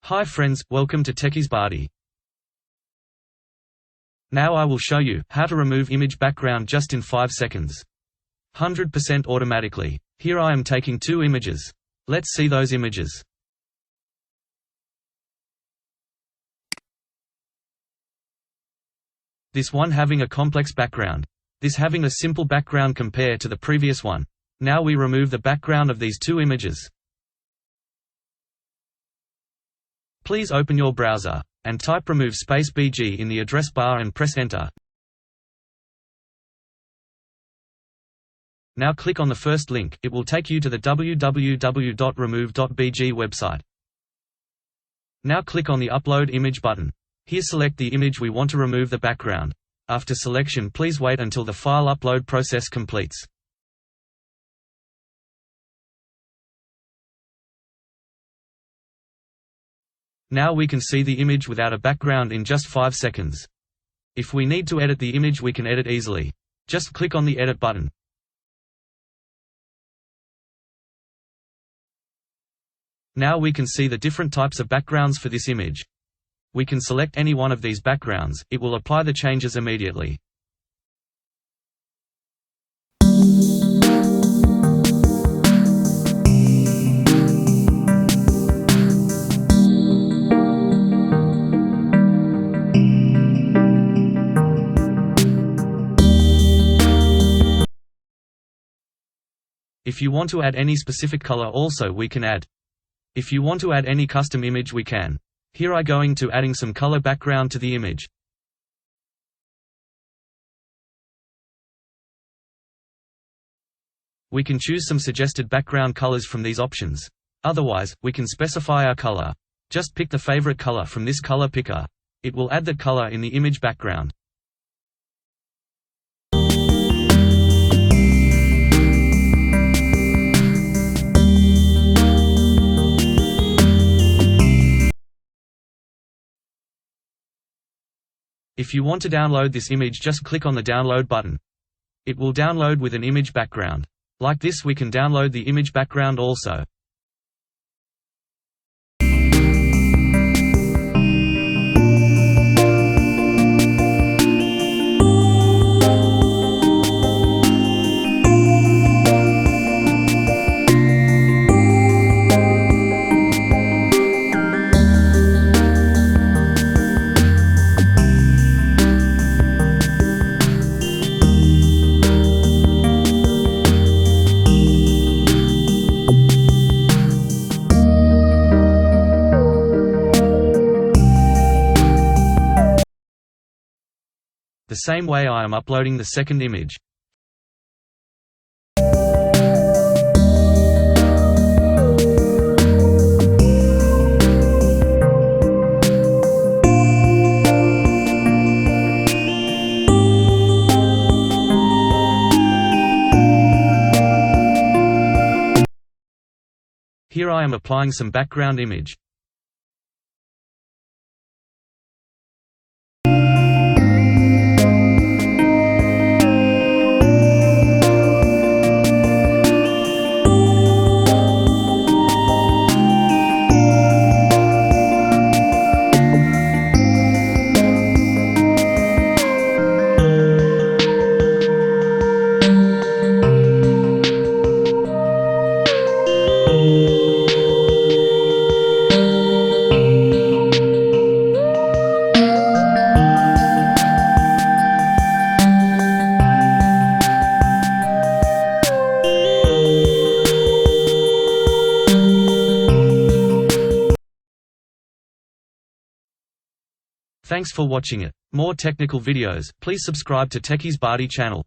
Hi friends, welcome to Techies Barty. Now I will show you how to remove image background just in 5 seconds. 100% automatically. Here I am taking 2 images. Let's see those images. This one having a complex background. This having a simple background compared to the previous one. Now we remove the background of these 2 images. Please open your browser, and type remove --bg in the address bar and press enter. Now click on the first link, it will take you to the www.remove.bg website. Now click on the Upload Image button. Here select the image we want to remove the background. After selection please wait until the file upload process completes. Now we can see the image without a background in just 5 seconds. If we need to edit the image we can edit easily. Just click on the Edit button. Now we can see the different types of backgrounds for this image. We can select any one of these backgrounds, it will apply the changes immediately. If you want to add any specific color also we can add. If you want to add any custom image we can. Here I going to adding some color background to the image. We can choose some suggested background colors from these options. Otherwise, we can specify our color. Just pick the favorite color from this color picker. It will add that color in the image background. If you want to download this image just click on the download button. It will download with an image background. Like this we can download the image background also. The same way I am uploading the second image. Here I am applying some background image. Thanks for watching it. More technical videos, please subscribe to Techies Barty channel.